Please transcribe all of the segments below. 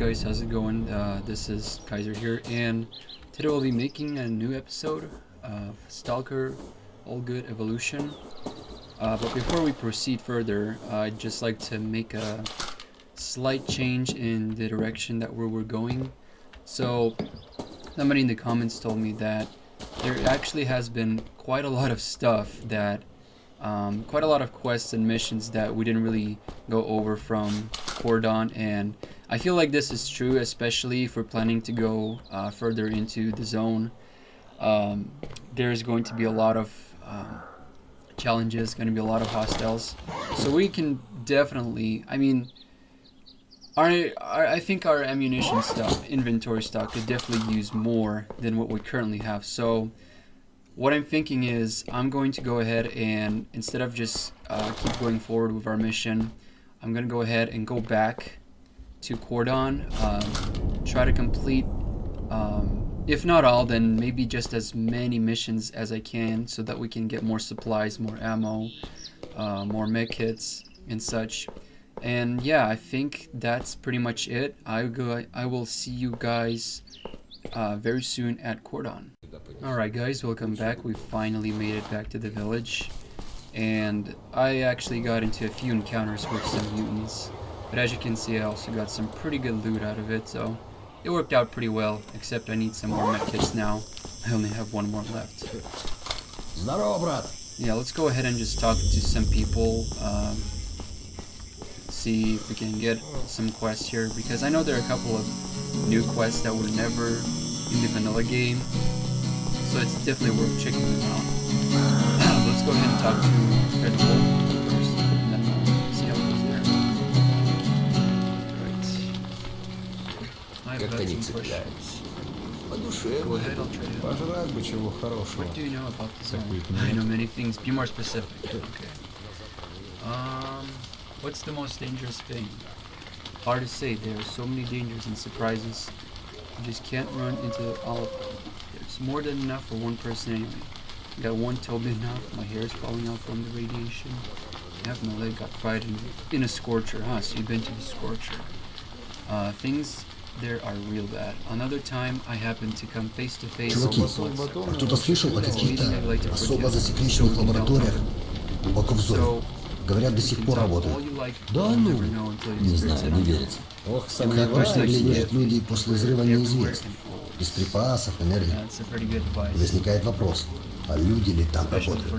guys, how's it going? This is Kaiser here, and today we'll be making a new episode of Stalker All Good Evolution. But before we proceed further, I'd just like to make a slight change in the direction that we're going. So somebody in the comments told me that there actually has been quite a lot of stuff that quite a lot of quests and missions that we didn't really go over from Cordon, and I feel like this is true, especially if we're planning to go further into the zone. There's going to be a lot of challenges, going to be a lot of hostiles, so we can definitely, I mean, I think our ammunition stock, inventory stock, could definitely use more than what we currently have. So what I'm thinking is I'm going to go ahead and, instead of just keep going forward with our mission, I'm going to go ahead and go back to Cordon, try to complete, if not all, then maybe just as many missions as I can, so that we can get more supplies, more ammo, more mech kits and such. And yeah, I think that's pretty much it. I will see you guys very soon at Cordon. Alright guys, welcome back. We finally made it back to the village, and I actually got into a few encounters with some mutants, but as you can see I also got some pretty good loot out of it, so it worked out pretty well, except I need some more medkits now. I only have one more left. Yeah, let's go ahead and just talk to some people, see if we can get some quests here, because I know there are a couple of new quests that were never in the vanilla game. So it's definitely worth checking them out. Let's go ahead and talk to Fred Wolf first, and then we'll see how it goes there. Right. I've got some questions. Go ahead, I'll try to help. What do you know about the zone? I know many things. Be more specific. Okay. What's the most dangerous thing? Hard to say. There are so many dangers and surprises. You just can't run into all of them. There's more than enough for one person anyway. I got one toe bitten off, my hair is falling out from the radiation. Half my leg got fried in a scorcher. So you've been to the scorcher. Things there are real bad. Another time I happened to come face to face with Кто-то слышал о каких-то особо засекреченных лабораториях глубоко в зоне? Говорят, до сих пор работают. Да ну, не знаю, не верится. Как точно выглядят люди после взрыва, неизвестно. Без припасов, энергии. Возникает вопрос, а люди ли там работают?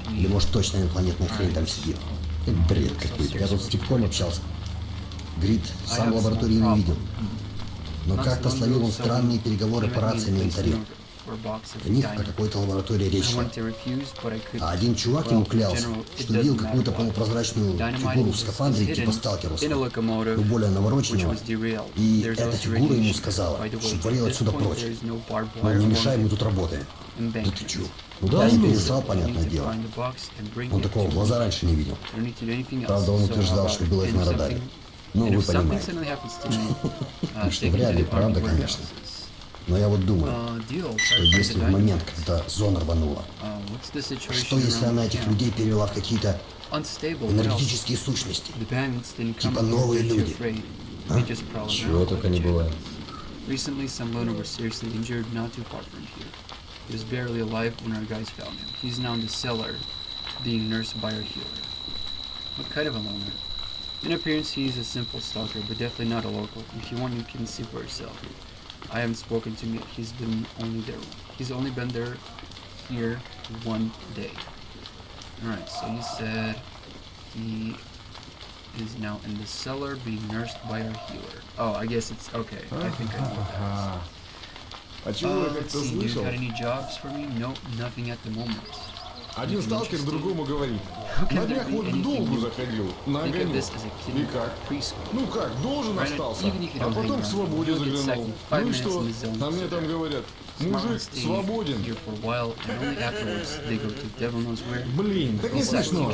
Или может точно инопланетная хрень там сидит? Это бред какой-то. Я тут с Типком общался. Говорит, сам лаборатории не видел. Но как-то словил он странные переговоры по рации на инвентаре. У них о какой-то лаборатории речь шла. А один чувак ему клялся, что видел какую-то полупрозрачную фигуру в скафандре типа сталкеровского, но более навороченного. И эта фигура ему сказала, что валил отсюда прочь. Мол, не мешай, мы тут работаем. Да ты чё? Ну да, он перестал, понятное дело. Он такого в глаза раньше не видел. Правда, он утверждал, что было их на радаре. Ну, вы понимаете. Что вряд ли, правда, конечно. Но я вот думаю, что если в момент, когда зона рванула, что если она этих людей перевела в какие-то энергетические сущности, типа новые люди? А? Чего только не бывает. Recently, some loner was seriously injured not too far from here. He was barely alive when our guys found him. He's now in the cellar, being nursed by our healer. What kind of a loner? In appearance, he's a simple stalker, but definitely not a local. If you want, you can see for yourself. I haven't spoken to him yet. He's only been there here one day. Alright, so you said he is now in the cellar being nursed by our healer. Oh, I guess it's okay. I think I know what that is. Let's see, do you got any jobs for me? Nope, nothing at the moment. Один сталкер другому говорит. На днях вот к долгу заходил, на огонек. И как? Ну как, должен остался, а потом к свободе заглянул. Ну и что? А мне там говорят, мужик свободен. Блин, так не смешно.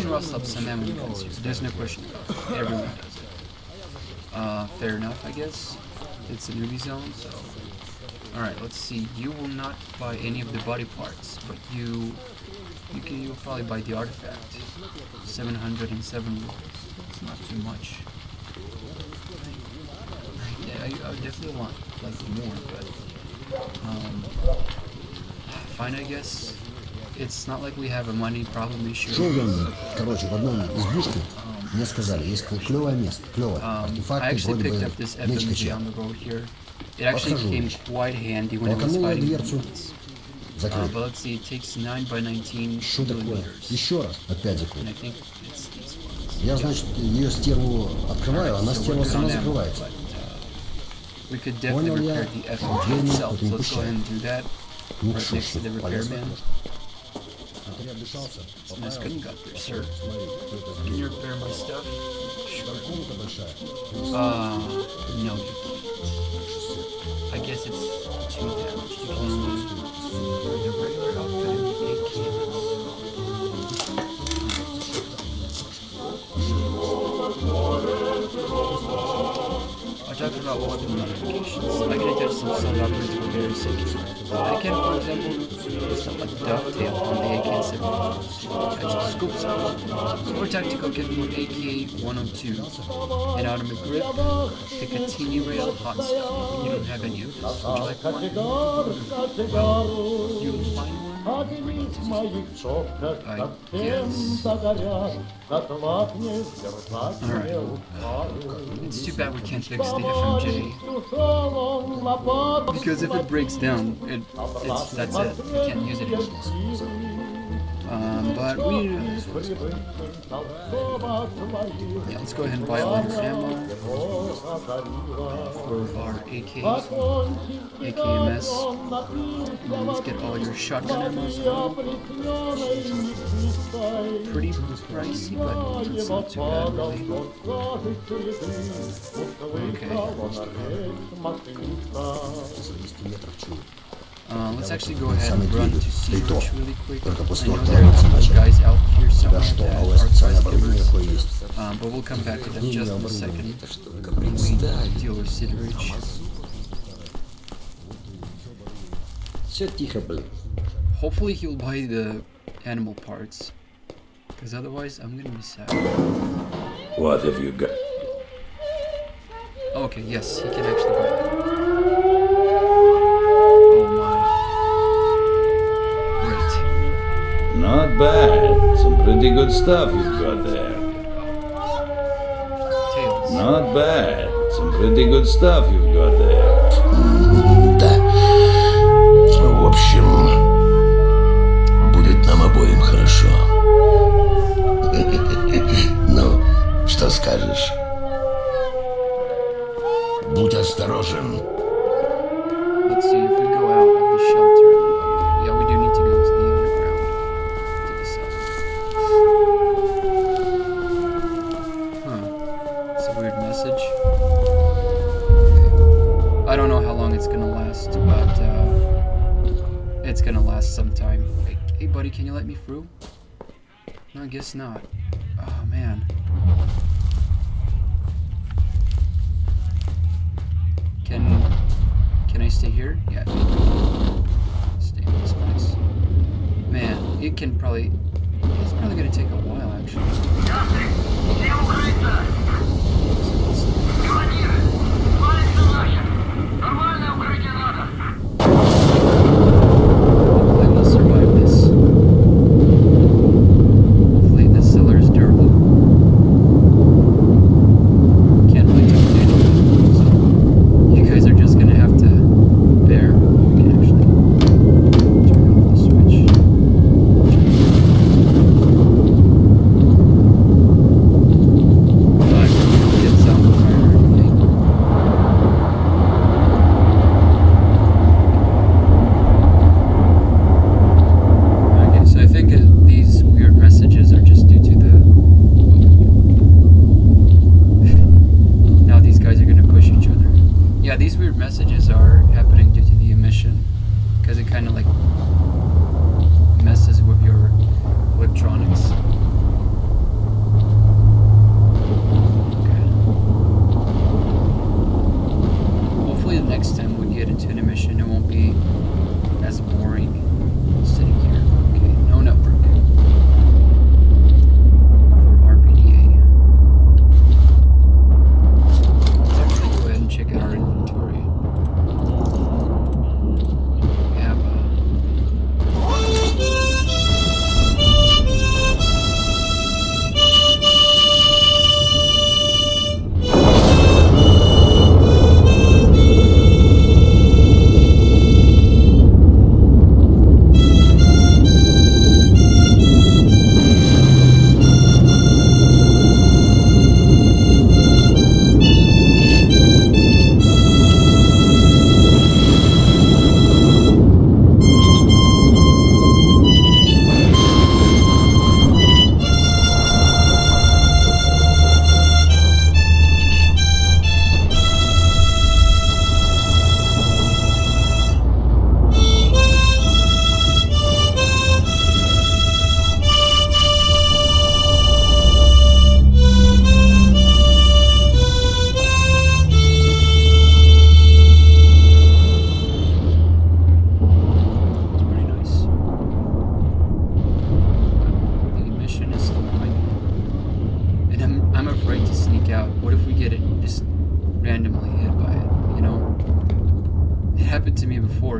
Fair enough, I guess. It's a newbie zone, so... Alright, let's see. You will not buy any of the body parts, but you'll probably buy the artifact. 707 rubles. It's not too much. Yeah, definitely want like more, but fine, I guess. It's not like we have a money problem issue. Шел я, короче, в одном избушке, мне сказали, есть клевое место, клевое. I Артефакты actually вроде picked бы up this меч FMG кача. on the road here. It actually Подхожу. came quite handy when I was Толканул я fighting дверцу, demons. закрыл. But let's see, it takes 9 by 19 Что такое? millimeters. Еще раз, опять закрыл. And I think it's these ones. Я, значит, ее стерву открываю, она So we're стерва good сама on ammo, закрывается. but we could definitely Понял я. repair the FMG Денег itself. So потом let's go ahead and do that. Ну Right что, next to the полезно. repairman. А ты обдышался? It's a nice gun got there, sir. Смотри, кто это Can сделал. you repair my stuff? Sure. Комната большая. No, you can't. I guess it's too damaged. You can only wear the regular outfit and the AK. I talked about weapon modifications. I can attach some sub-operates for various AKs. I can, for example, stuff like dovetail on the AK-7 to attach scopes on, or tactical kit for AK-102. An automatic grip, Picatinny rail, hot stuff. You don't have any of this. Would you like one? Well, you'll find one. I guess. Alright. It's too bad we can't fix the FMJ. Because if it breaks down, that's it. We can't use it anymore. But we... Yeah, let's go ahead and buy all your ammo for our AKs, AKMS. And then let's get all your shotgun ammo as well. Pretty pricey, but it's not too bad really. Let's actually go ahead and run to Sea Rush really quick. I know there are some guys out here somewhere that are price givers, but we'll come back to them just in a second when we deal with Sea Rush. Все тихо, блин. Hopefully he'll buy the animal parts, because otherwise I'm gonna be sad. What have you got? Okay, yes, he can actually buy that. Oh my. Great. Not bad. Some pretty good stuff you've got there. Tails. Not bad. Some pretty good stuff you've got there. Да. В общем, будет нам обоим хорошо. Ну, что скажешь? Будь осторожен. Let's see if we go out of the shelter. Okay, yeah, we do need to go to the underground. To the cellar. Huh. It's a weird message. Okay. I don't know how long it's gonna last, but it's gonna last some time. Hey buddy, can you let me through? No, I guess not. Oh man. Can I stay here? Yeah. Stay in this place. Man, it can probably... It's probably gonna take a while, actually. Hopefully we'll survive this. Hopefully this cellar is durable. Can't really tell you anything, so you guys are just gonna have to bear. We can actually turn off the switch. But get some fire or anything. Okay, so I think these weird messages are just due to the... Now these guys are gonna push each other. Yeah, these weird messages are happening due to the emission, because it kind of like messes with your electronics. Okay. Hopefully the next time we get into an emission, it won't be as boring sitting here. Okay, no network for RPDA. Let's actually go ahead and check out our inventory. inventory. We have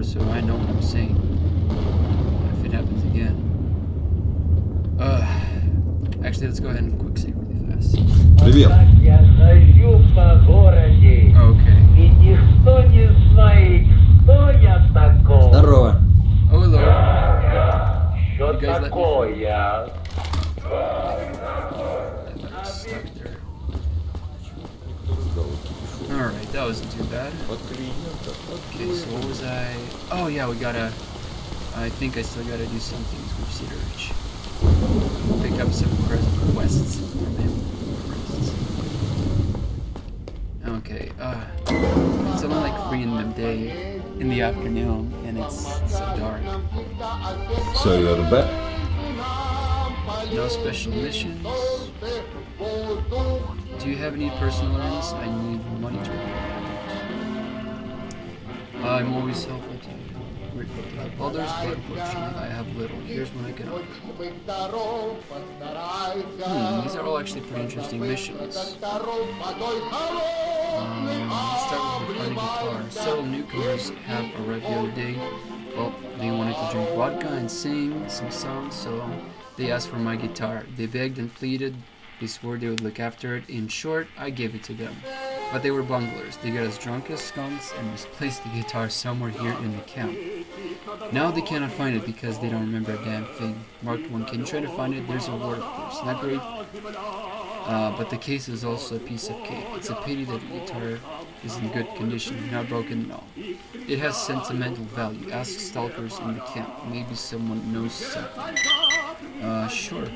so I know what I'm saying. What if it happens again? Actually, let's go ahead and quick save really fast. Привет. Okay. Здорово. Oh, hello. You guys let me through. Stuck there. Alright, that wasn't too bad. Okay, so what was I... Oh yeah, we gotta... I think I still gotta do some things with Cedar Ridge. Pick up some quests from him. Okay, it's only like 3 in the day, in the afternoon, and it's so dark. So you're back? No special missions. Do you have any personal errands? I need money to repair. I'm always helpful to you. Grateful to help others, but unfortunately I have little. Here's what I can offer. These are all actually pretty interesting missions. Let's start with refining guitar. Several newcomers have arrived the other day. Well, they wanted to drink vodka and sing some songs, so they asked for my guitar. They begged and pleaded. They swore they would look after it. In short, I gave it to them. But they were bunglers. They got us drunk as skunks and misplaced the guitar somewhere here in the camp. Now they cannot find it because they don't remember a damn thing. Marked 1. Can you try to find it? There's a word, of course. Not great. But the case is also a piece of cake. It's a pity that the guitar is in good condition, not broken and all. It has sentimental value. Ask stalkers in the camp. Maybe someone knows something. Sure.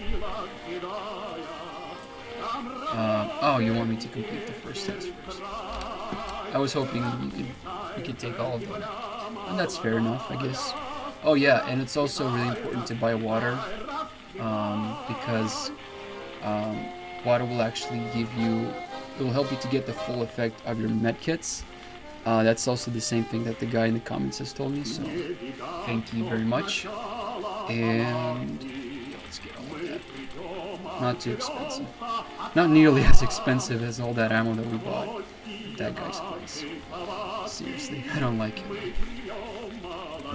Oh, you want me to complete the first task first? I was hoping you could take all of them. And that's fair enough, I guess. Oh yeah, and it's also really important to buy water, because water will actually give you, it will help you to get the full effect of your medkits. That's also the same thing that the guy in the comments has told me, so thank you very much. And let's get all of that. Not too expensive. Not nearly as expensive as all that ammo that we bought at that guy's place. Seriously, I don't like him.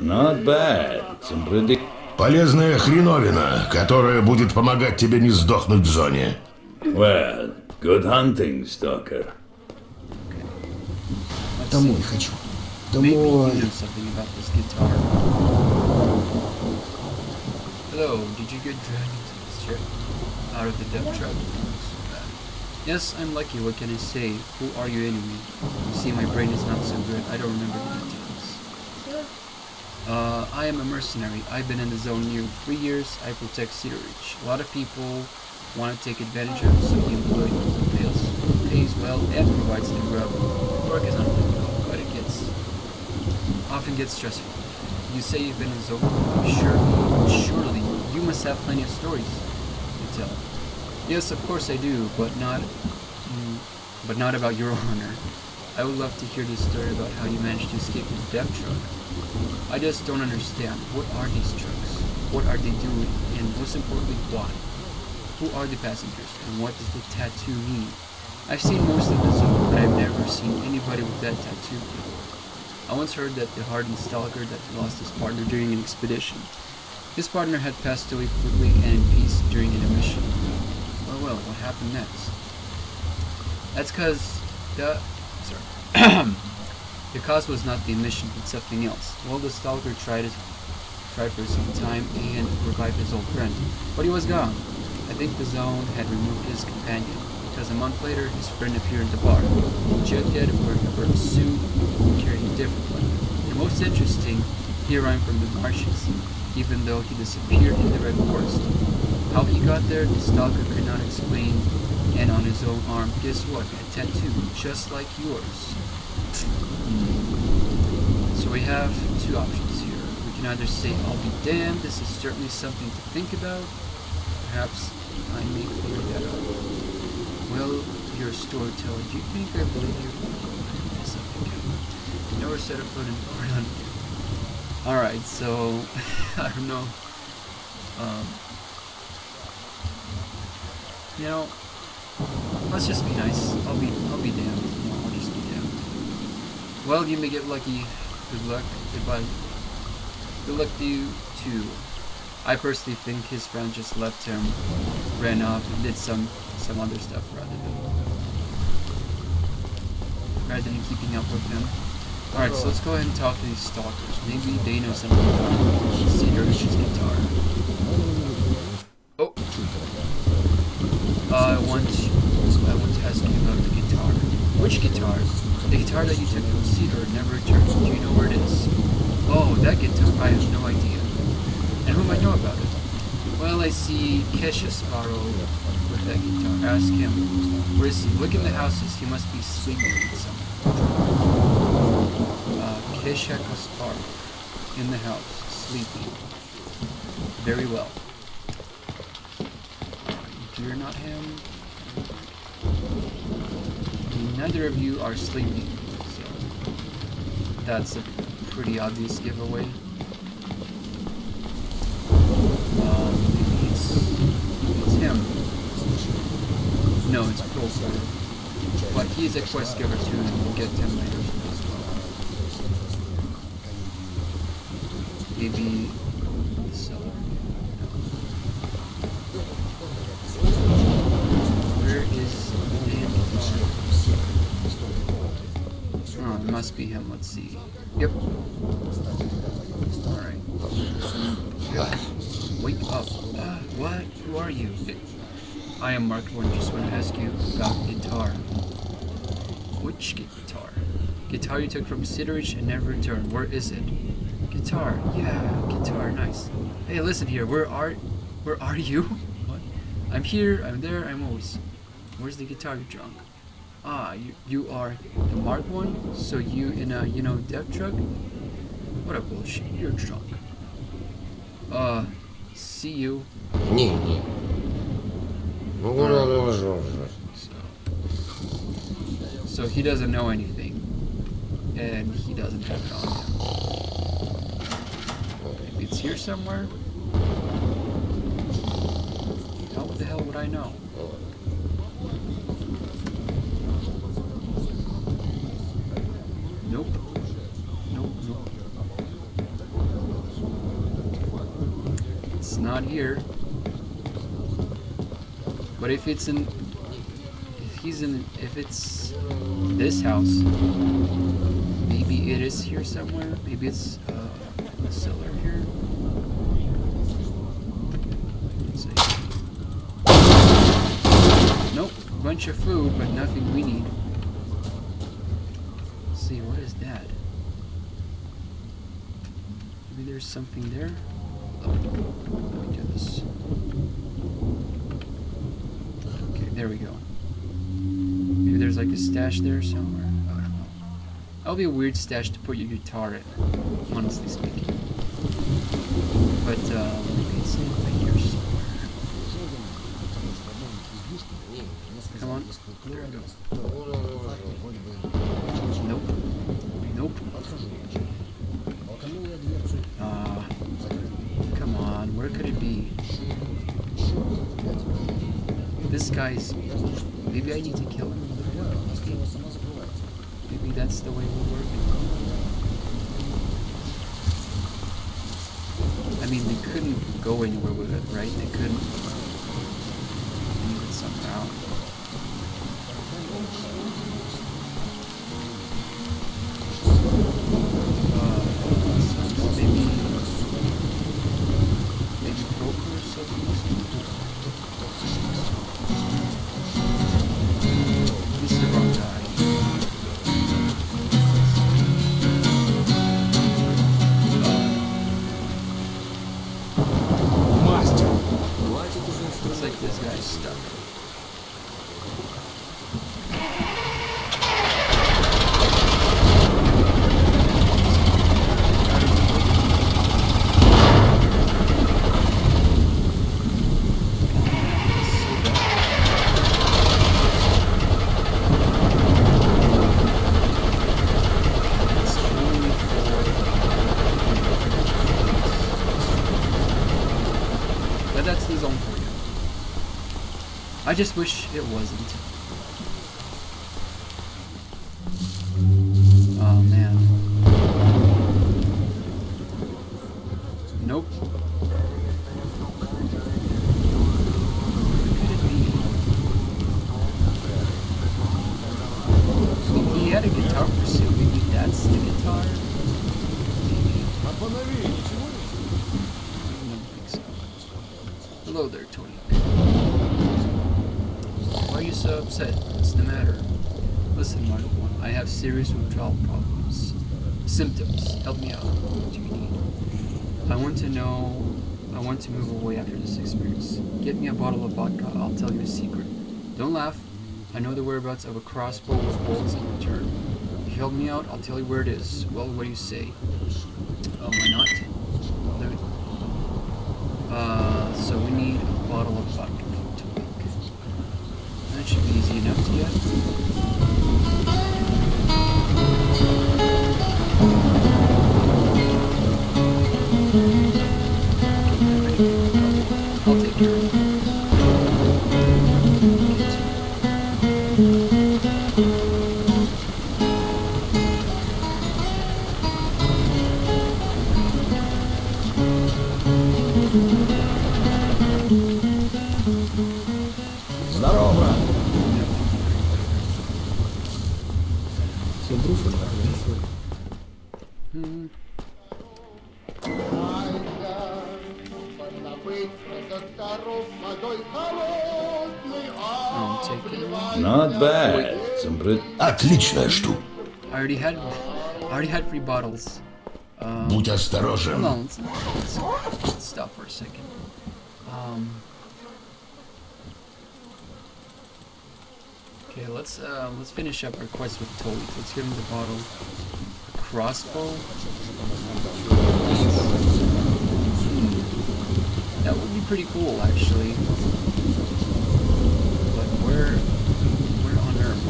Not bad. Some pretty... Полезная хреновина, которая будет помогать тебе не сдохнуть в зоне. Well, good hunting, Stalker. Домой хочу. Maybe you Домой. know something about this guitar. Hello, did you get dragged into this trip? Out of the dump truck? Yes, I'm lucky, what can I say? Who are you anyway? You see, my brain is not so good, I don't remember the details. I am a mercenary. I've been in the zone nearly 3 years. I protect Cedar Ridge. A lot of people want to take advantage of it, so the employee pays well and provides the grub. Work is not difficult, but it often gets stressful. You say you've been in the zone. Surely, you must have plenty of stories to tell. Yes, of course I do, but not about your honor. I would love to hear the story about how you managed to escape the death truck. I just don't understand. What are these trucks? What are they doing? And most importantly, why? Who are the passengers? And what does the tattoo mean? I've seen most of the zone, but I've never seen anybody with that tattoo. I once heard that the hardened stalker that lost his partner during an expedition. His partner had passed away quickly and in peace during an mission. Well, what happened next? That's because the cause was not the emission, but something else. Well, the stalker tried for some time and revived his old friend, but he was gone. I think the zone had removed his companion, because a month later, his friend appeared in the bar. Jacket, wearing a bird suit, carrying a different one. And most interesting, he arrived from the marshes, even though he disappeared in the red forest. How he got there, the stalker could not explain, and on his own arm, guess what? A tattoo, just like yours. So we have two options here. We can either say, I'll be damned, this is certainly something to think about. Perhaps I may clear that up. Well, you're a storyteller. Do you think I believe you? Yes, I think I will. Never set a foot in Cordon. Alright, so I don't know. You know, let's just be nice. I'll be damned. I'll just be damned. Well, you may get lucky. Good luck. Goodbye. Good luck to you too. I personally think his friend just left him, ran off, and did some other stuff rather than keeping up with him. Alright, so let's go ahead and talk to these stalkers. Maybe they know something about Cedar Rich's guitar. Oh! I want to ask you about the guitar. Which guitar? The guitar that you took from Cedar and never returned. Do you know where it is? Oh, that guitar. I have no idea. And who might know about it? Well, I see Kesha Sparrow with that guitar. Ask him. Where is he? Look in the houses. He must be sleeping somewhere. Kesha Sparrow. In the house. Sleeping. Very well. You're not him. Neither of you are sleeping. So that's a pretty obvious giveaway. It's him. No, it's Professor. But he's a quest giver too, and we'll get to him later as well. Maybe the cellar. Where is the oh, it must be him. Let's see. Yep. Alright. Wake up. What? Who are you? I am Mark One. Just want to ask you about guitar. Which guitar? Guitar you took from Sidrich and never returned. Where is it? Guitar. Yeah, guitar. Nice. Hey, listen here. Where are you? What? I'm here. I'm there. I'm always. Where's the guitar you drunk? Ah, you are the Mark One. So you in a death truck? What a bullshit. You're drunk. See you. Не. So he doesn't know anything, and he doesn't have it on him. Maybe it's here somewhere. How the hell would I know? Nope. Nope. It's not here. But if it's this house, maybe it is here somewhere. Maybe it's the cellar here. Let's see. Nope, bunch of food, but nothing we need. Let's see, what is that? Maybe there's something there. Let me do this. Okay, there we go. Maybe there's like a stash there somewhere. I don't know. That'll be a weird stash to put your guitar in, honestly speaking. But maybe it's over here somewhere. Come on. There we go. Nope. Come on, where could it be? This guy's... Maybe I need to kill him. Maybe that's the way we'll work. I mean, they couldn't go anywhere with it, right? They couldn't. They needed some route. Maybe broker or something. This is the wrong guy. Looks like this guy's stuck. But that's the zone for you. I just wish it wasn't. Oh man. Nope. What could it be? He had a guitar for sale. Maybe that's the guitar? Maybe. I don't think so. Hello there, Tony. Why are you so upset? What's the matter? Listen, Mark, I have serious withdrawal problems. Symptoms. Help me out. What do you need? I want to move away after this experience. Get me a bottle of vodka. I'll tell you a secret. Don't laugh. I know the whereabouts of a crossbow with bolts in return. If you help me out, I'll tell you where it is. Well, what do you say? Oh, why not? So we need a bottle of vodka to make. That should be easy enough to get. I'll take care of it. Здорово, брат. Все дружно. I'm taking it. Not bad. Some pretty... Отличная штука. I already had free bottles. Будь Hold осторожен. on, let's stop for a second. Okay, let's finish up our quest with Tully. Let's give him the bottle. A crossbow. That would be pretty cool, actually. But where on earth?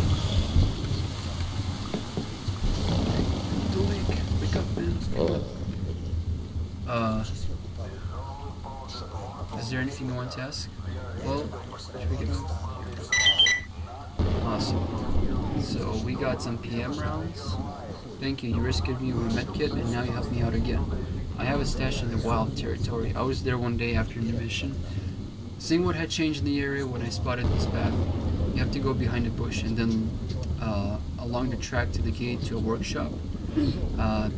Tully, wake up, man. Is there anything you want to ask? Well, should we get moving? Awesome. So we got some PM rounds. Thank you. You rescued me with a medkit, and now you help me out again. I have a stash in the wild territory. I was there one day after the mission. Seeing what had changed in the area when I spotted this path, you have to go behind a bush and then along the track to the gate to a workshop.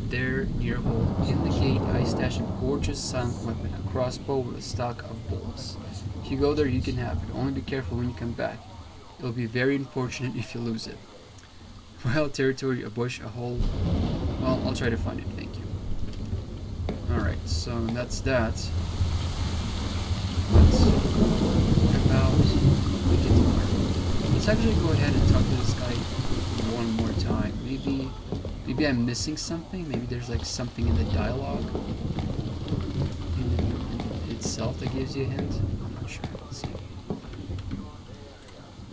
There, near a hole in the gate, I stashed a gorgeous silent weapon, a crossbow with a stock of bolts. If you go there, you can have it. Only be careful when you come back. It'll be very unfortunate if you lose it. Wild territory, a bush, a hole. Well, I'll try to find it, thank you. Alright, so that's that. Let's talk about the guitar. Let's actually go ahead and talk to this guy one more time. Maybe I'm missing something. Maybe there's like something in the dialogue in itself that gives you a hint. I'm not sure. Let's see.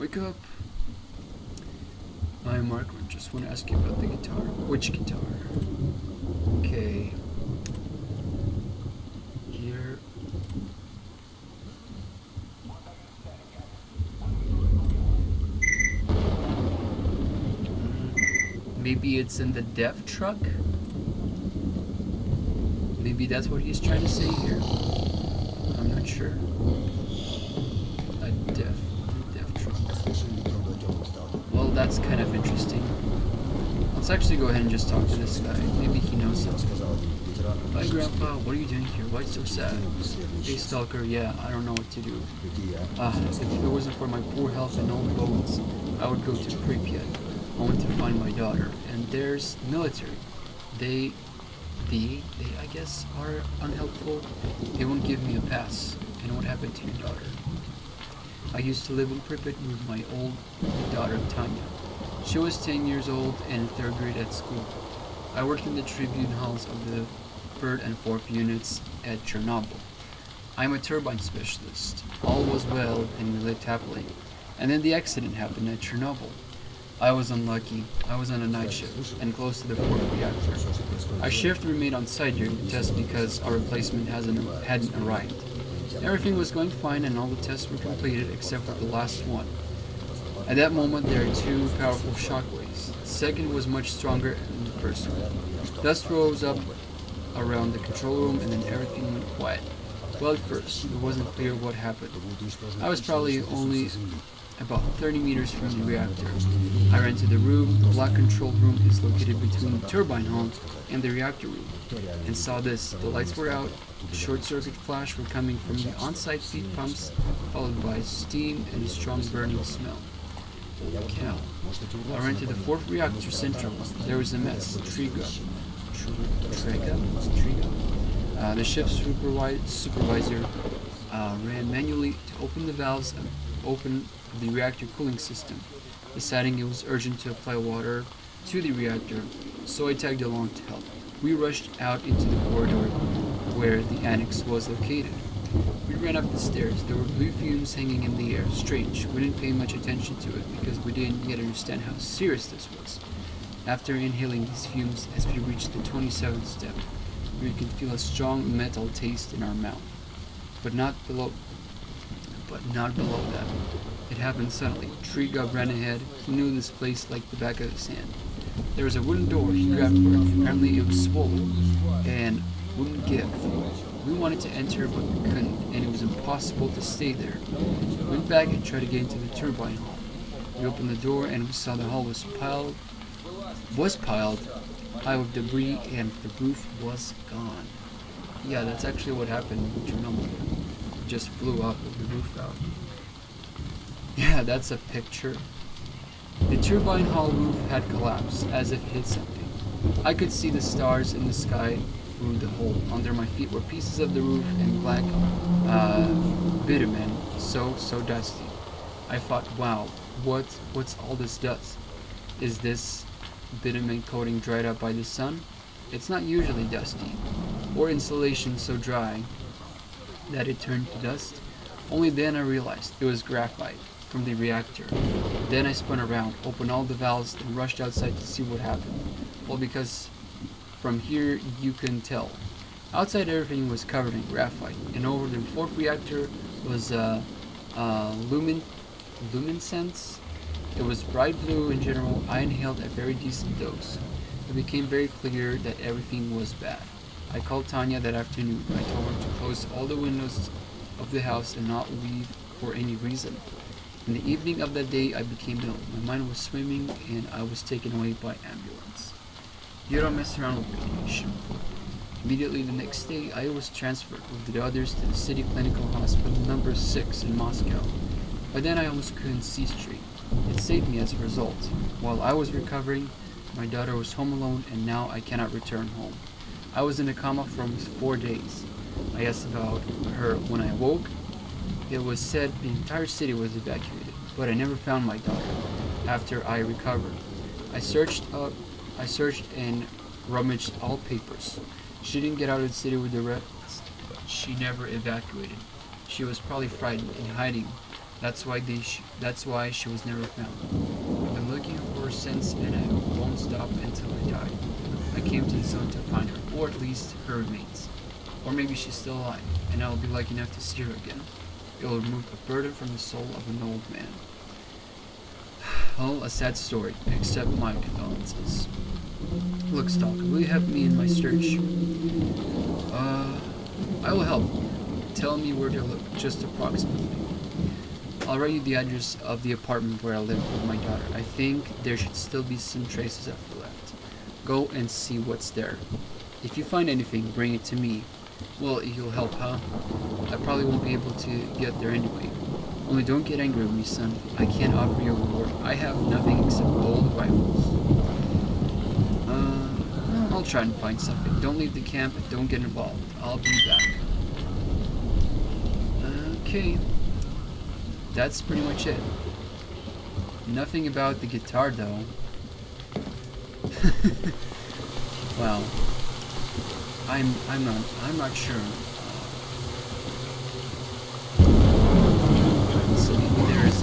Wake up. I'm Mark. I just want to ask you about the guitar. Which guitar? Okay. Here. maybe it's in the dev truck. Maybe that's what he's trying to say here. I'm not sure. A dev truck. Well, that's kind of interesting. Let's actually go ahead and just talk to this guy. Maybe he knows something. Hi, Grandpa. What are you doing here? Why so sad? Hey, Stalker. Yeah, I don't know what to do. If it wasn't for my poor health and old bones, I would go to Pripyat. I want to find my daughter. And there's military. They I guess, are unhelpful. They won't give me a pass. And what happened to your daughter? I used to live in Pripyat with my old daughter, Tanya. She was 10 years old and in 3rd grade at school. I worked in the tribune halls of the 3rd and 4th units at Chernobyl. I'm a turbine specialist. All was well and we lived happily. And then the accident happened at Chernobyl. I was unlucky. I was on a night shift and close to the 4th reactor. Our shift remained on site during the test because our replacement hadn't arrived. Everything was going fine and all the tests were completed except for the last one. At that moment, there are 2 powerful shockwaves. The second was much stronger than the first one. Dust rose up around the control room and then everything went quiet. Well, at first, it wasn't clear what happened. I was probably only about 30 meters from the reactor. I ran to the room. The black control room is located between the turbine hall and the reactor room, and saw this. The lights were out. Short circuit flash were coming from the on-site feed pumps, followed by steam and a strong burning smell. Holy cow. I ran to the 4th reactor central. There was a mess. Triga. The shift supervisor ran manually to open the valves and open the reactor cooling system, deciding it was urgent to apply water to the reactor, so I tagged along to help. We rushed out into the corridor where the annex was located. We ran up the stairs. There were blue fumes hanging in the air. Strange. We didn't pay much attention to it because we didn't yet understand how serious this was. After inhaling these fumes, as we reached the 27th step, we could feel a strong metal taste in our mouth. But not below that. It happened suddenly. Triga ran ahead. He knew this place like the back of his hand. There was a wooden door. He grabbed for it. Apparently it was swollen and wouldn't give. We wanted to enter, but we couldn't, and it was impossible to stay there. We went back and tried to get into the turbine hall. We opened the door and we saw the hall was piled high with debris and the roof was gone. Yeah, that's actually what happened in Chernobyl. It just flew up with the roof out. Yeah, that's a picture. The turbine hall roof had collapsed as if it hit something. I could see the stars in the sky through the hole. Under my feet were pieces of the roof and black bitumen, so dusty. I thought, wow, what's all this dust? Is this bitumen coating dried up by the sun? It's not usually dusty, or insulation so dry that it turned to dust. Only then I realized it was graphite from the reactor. Then I spun around, opened all the valves, and rushed outside to see what happened. Well, because from here you can tell. Outside everything was covered in graphite, and over the 4th reactor was luminescence. It was bright blue in general. I inhaled a very decent dose. It became very clear that everything was bad. I called Tanya that afternoon. I told her to close all the windows of the house and not leave for any reason. In the evening of that day, I became ill. My mind was swimming and I was taken away by ambulance. You don't mess around with radiation. Immediately the next day, I was transferred with the others to the City Clinical Hospital number 6 in Moscow. By then I almost couldn't see straight. It saved me as a result. While I was recovering, my daughter was home alone and now I cannot return home. I was in a coma for almost 4 days. I asked about her when I awoke. It was said the entire city was evacuated, but I never found my daughter after I recovered. I searched and rummaged all papers. She didn't get out of the city with the rest. She never evacuated. She was probably frightened and hiding. That's why she was never found. I've been looking for her since and I won't stop until I die. I came to the zone to find her, or at least her remains. Or maybe she's still alive, and I'll be lucky enough to see her again. It will remove a burden from the soul of an old man. Well, a sad story. Accept my condolences. Look, Stalker, will you help me in my search? I will help. Tell me where to look, just approximately. I'll write you the address of the apartment where I live with my daughter. I think there should still be some traces after left. Go and see what's there. If you find anything, bring it to me. Well, you'll help, huh? I probably won't be able to get there anyway. Only don't get angry with me, son. I can't offer you a reward. I have nothing except old rifles. I'll try and find something. Don't leave the camp. Don't get involved. I'll be back. Okay. That's pretty much it. Nothing about the guitar, though. Well, I'm not sure. So maybe there's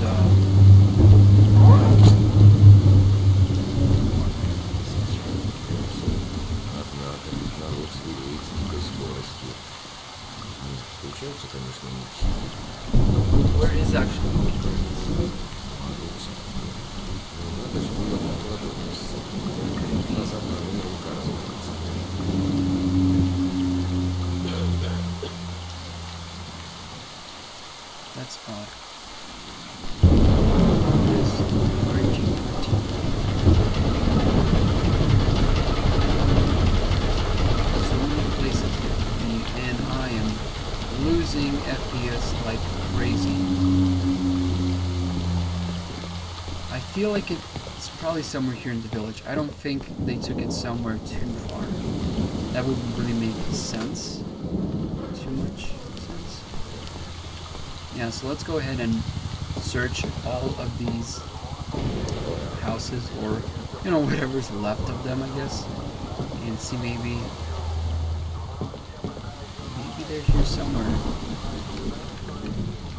where is actually that's odd. So many places here to be, and I am losing FPS like crazy. I feel like it's probably somewhere here in the village. I don't think they took it somewhere too far. That wouldn't really make sense. Too much sense. Yeah, so let's go ahead and search all of these houses, or you know, whatever's left of them, I guess, and see maybe they're here somewhere.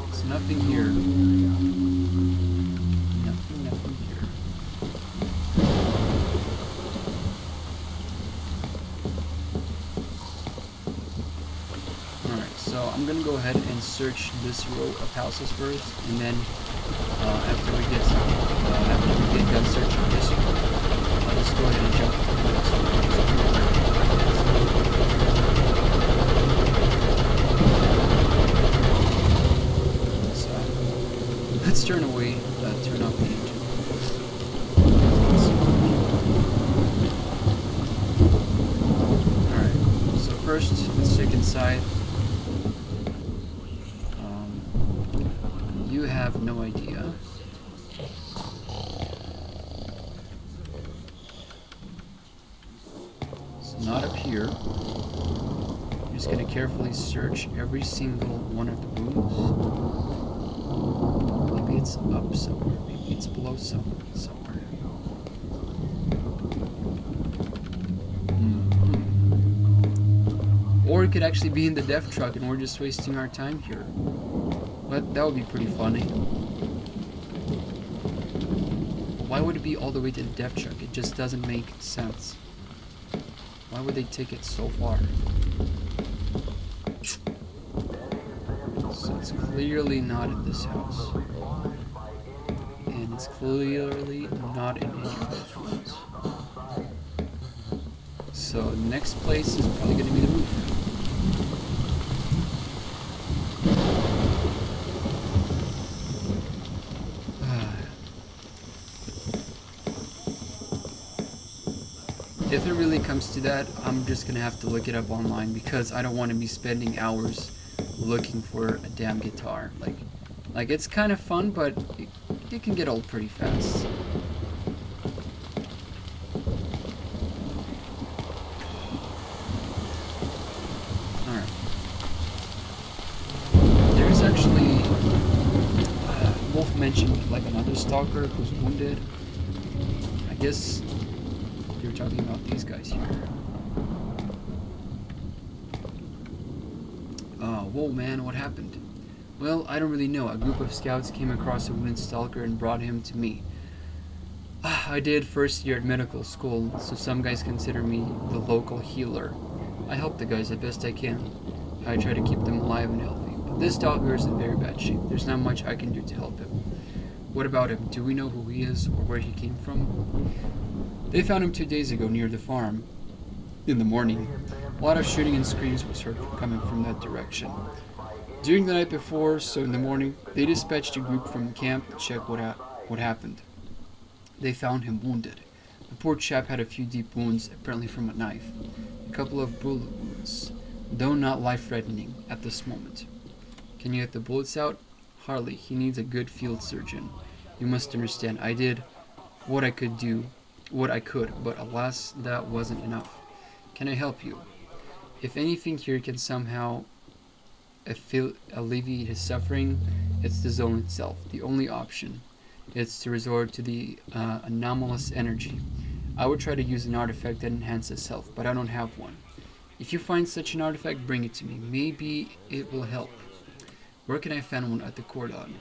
There's nothing here. Nothing here. Alright, so I'm gonna go ahead and search this row of houses first, and then after we get done searching this one, I'll just go ahead and jump to the next one. Let's turn off the engine. Alright, so first, let's check inside. You have no idea. It's not up here. I'm just gonna carefully search every single one of the rooms. Maybe it's up somewhere. Maybe it's below somewhere. Or it could actually be in the death truck and we're just wasting our time here. But that would be pretty funny. But why would it be all the way to the death truck? It just doesn't make sense. Why would they take it so far? So it's clearly not in this house. And it's clearly not in any of those rooms. So the next place is probably going to be the roof. If it really comes to that, I'm just going to have to look it up online because I don't want to be spending hours looking for a damn guitar. Like it's kind of fun, but it can get old pretty fast. Alright. There's actually Wolf mentioned like another stalker who's wounded. I guess they were talking about these guys here. Whoa man, what happened? Well, I don't really know. A group of scouts came across a wounded stalker and brought him to me. I did first year at medical school, so some guys consider me the local healer. I help the guys the best I can. I try to keep them alive and healthy. But this stalker is in very bad shape. There's not much I can do to help him. What about him? Do we know who he is or where he came from? They found him 2 days ago near the farm. In the morning, a lot of shooting and screams was heard coming from that direction. During the night before, so in the morning, they dispatched a group from camp to check what happened. They found him wounded. The poor chap had a few deep wounds, apparently from a knife. A couple of bullet wounds, though not life-threatening at this moment. Can you get the bullets out? Hardly. He needs a good field surgeon. You must understand, I did what I could, but alas, that wasn't enough. Can I help you? If anything here can somehow alleviate his suffering, it's the zone itself. The only option is to resort to the anomalous energy. I would try to use an artifact that enhances health, but I don't have one. If you find such an artifact, bring it to me. Maybe it will help. Where can I find one? At the Cordon.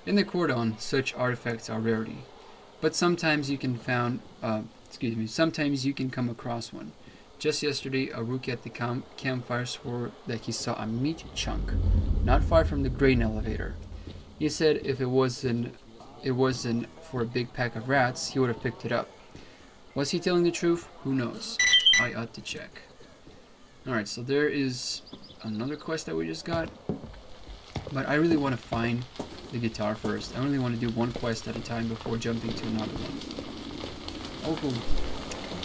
In the Cordon, such artifacts are rarity, but sometimes you can sometimes you can come across one. Just yesterday, a rookie at the campfire swore that he saw a meat chunk not far from the grain elevator. He said if it wasn't for a big pack of rats, he would have picked it up. Was he telling the truth? Who knows? I ought to check. Alright, so there is another quest that we just got. But I really want to find the guitar first. I really want to do one quest at a time before jumping to another one. Oh,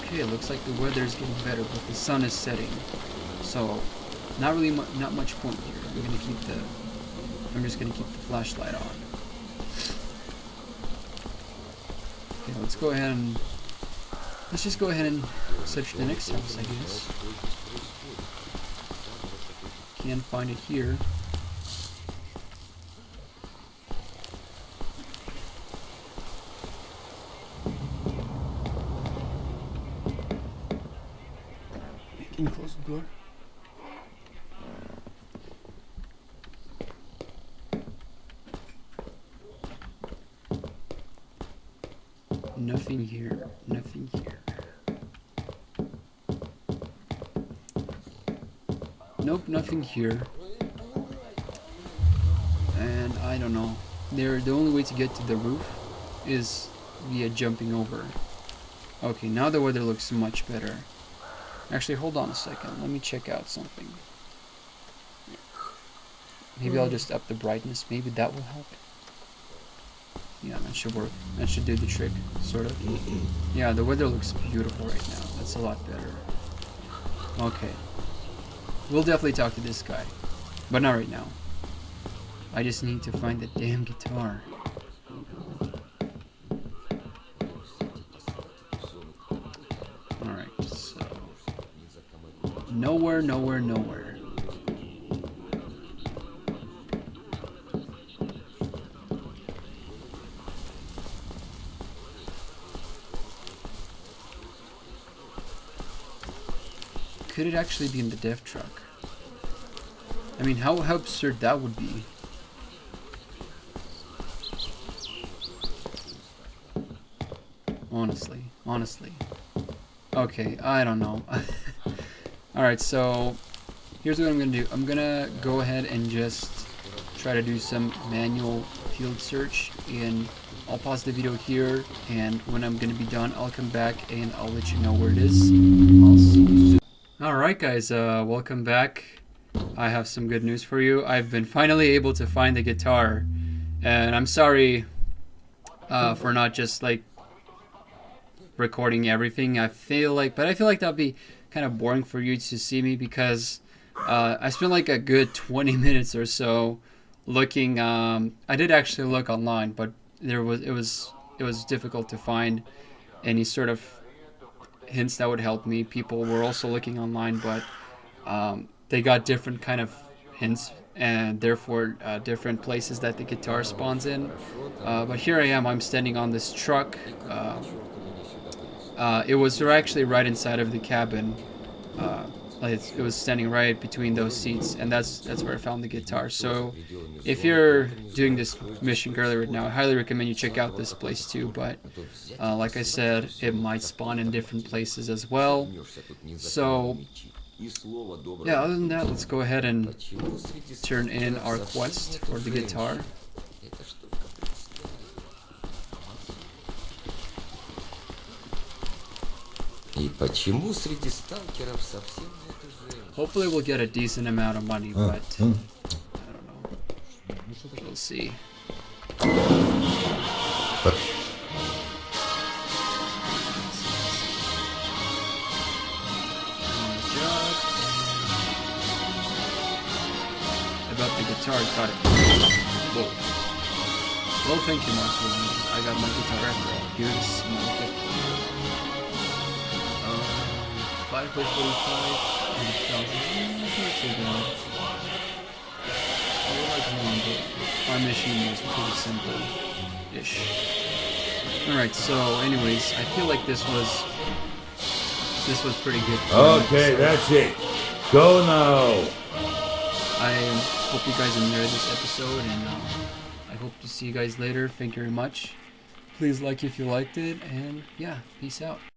okay, it looks like the weather is getting better, but the sun is setting. So, not much point here. I'm just gonna keep the flashlight on. Okay, let's just go ahead and search the next house, I guess. Can't find it here. Can you close the door? Nothing here. Nothing here. Nope, nothing here. And I don't know. The only way to get to the roof is via jumping over. Okay, now the weather looks much better. Actually, hold on a second. Let me check out something. Maybe I'll just up the brightness. Maybe that will help. Yeah, that should work. That should do the trick, sort of. Yeah, the weather looks beautiful right now. That's a lot better. Okay. We'll definitely talk to this guy. But not right now. I just need to find the damn guitar. Alright, so... Nowhere, nowhere, nowhere. Could it actually be in the dev truck? I mean, how absurd that would be. Honestly. Okay, I don't know. Alright, so here's what I'm gonna do. I'm gonna go ahead and just try to do some manual field search, and I'll pause the video here, and when I'm gonna be done, I'll come back and I'll let you know where it is. I'll see you soon. Alright guys, welcome back. I have some good news for you. I've been finally able to find the guitar, and I'm sorry for not just like recording everything. I feel like that'd be kind of boring for you to see me, because I spent like a good 20 minutes or so looking. I did actually look online, but it was difficult to find any sort of hints that would help me. People were also looking online, but they got different kind of hints, and therefore different places that the guitar spawns in. But here I am. I'm standing on this truck. It was actually right inside of the cabin. It was standing right between those seats, and that's where I found the guitar. So if you're doing this mission currently right now, I highly recommend you check out this place too. But like I said, it might spawn in different places as well. So yeah, other than that, let's go ahead and turn in our quest for the guitar. Почему среди сталкеров совсем нет женщин? Hopefully we'll get a decent amount of money, but I don't know. We'll see. About the guitar, got it. Whoa. Well, thank you, Mark. I got my guitar after all. Here's a small gift. 5 by 45, 100,000. That's not so bad. I would like one, but my machine was pretty simple-ish. Alright, so anyways, I feel like this was pretty good. Okay, that's it. Go now. I hope you guys enjoyed this episode, and I hope to see you guys later. Thank you very much. Please like if you liked it, and yeah, peace out.